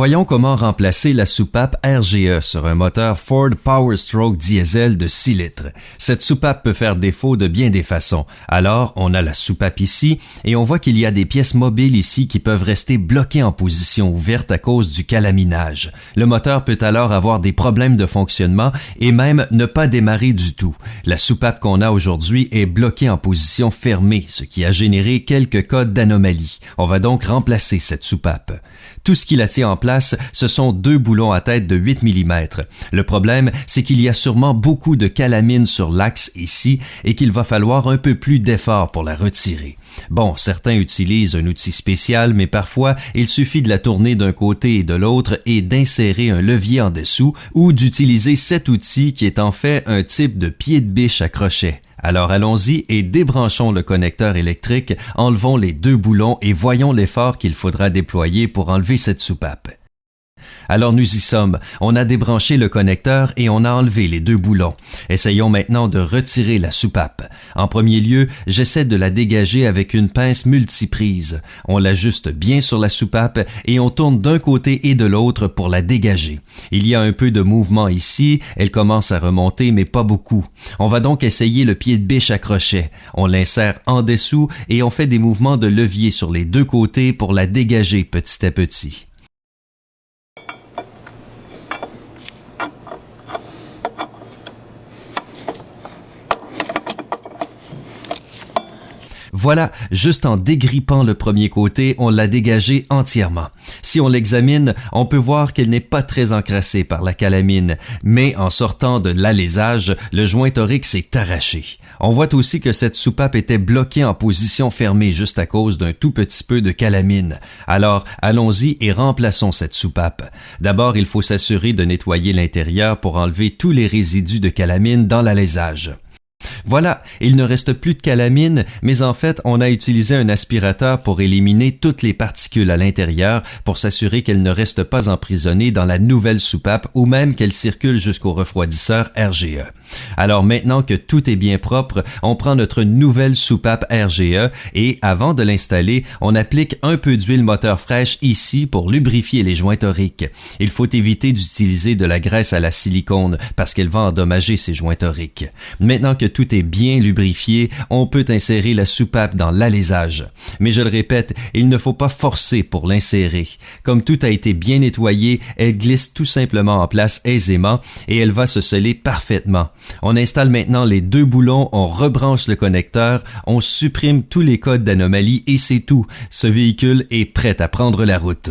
Voyons comment remplacer la soupape RGE sur un moteur Ford Powerstroke diesel de 6 litres. Cette soupape peut faire défaut de bien des façons. Alors, on a la soupape ici et on voit qu'il y a des pièces mobiles ici qui peuvent rester bloquées en position ouverte à cause du calaminage. Le moteur peut alors avoir des problèmes de fonctionnement et même ne pas démarrer du tout. La soupape qu'on a aujourd'hui est bloquée en position fermée, ce qui a généré quelques cas d'anomalies. On va donc remplacer cette soupape. Tout ce qui la tient en place, ce sont 2 boulons à tête de 8 mm. Le problème, c'est qu'il y a sûrement beaucoup de calamine sur l'axe ici et qu'il va falloir un peu plus d'effort pour la retirer. Bon, certains utilisent un outil spécial, mais parfois, il suffit de la tourner d'un côté et de l'autre et d'insérer un levier en dessous ou d'utiliser cet outil qui est en fait un type de pied de biche à crochet. Alors allons-y et débranchons le connecteur électrique, enlevons les 2 boulons et voyons l'effort qu'il faudra déployer pour enlever cette soupape. Alors nous y sommes, on a débranché le connecteur et on a enlevé les 2 boulons. Essayons maintenant de retirer la soupape. En premier lieu, j'essaie de la dégager avec une pince multiprise. On l'ajuste bien sur la soupape et on tourne d'un côté et de l'autre pour la dégager. Il y a un peu de mouvement ici, elle commence à remonter mais pas beaucoup. On va donc essayer le pied de biche à crochet. On l'insère en dessous et on fait des mouvements de levier sur les 2 côtés pour la dégager petit à petit. Voilà, juste en dégrippant le premier côté, on l'a dégagé entièrement. Si on l'examine, on peut voir qu'elle n'est pas très encrassée par la calamine, mais en sortant de l'alésage, le joint torique s'est arraché. On voit aussi que cette soupape était bloquée en position fermée juste à cause d'un tout petit peu de calamine. Alors, allons-y et remplaçons cette soupape. D'abord, il faut s'assurer de nettoyer l'intérieur pour enlever tous les résidus de calamine dans l'alésage. Voilà, il ne reste plus de calamine, mais en fait, on a utilisé un aspirateur pour éliminer toutes les particules à l'intérieur pour s'assurer qu'elles ne restent pas emprisonnées dans la nouvelle soupape ou même qu'elles circulent jusqu'au refroidisseur RGE. Alors maintenant que tout est bien propre, on prend notre nouvelle soupape RGE et avant de l'installer, on applique un peu d'huile moteur fraîche ici pour lubrifier les joints toriques. Il faut éviter d'utiliser de la graisse à la silicone parce qu'elle va endommager ces joints toriques. Maintenant que tout est bien lubrifié, on peut insérer la soupape dans l'alésage. Mais je le répète, il ne faut pas forcer pour l'insérer. Comme tout a été bien nettoyé, elle glisse tout simplement en place aisément et elle va se sceller parfaitement. On installe maintenant les 2 boulons, on rebranche le connecteur, on supprime tous les codes d'anomalie et c'est tout. Ce véhicule est prêt à prendre la route.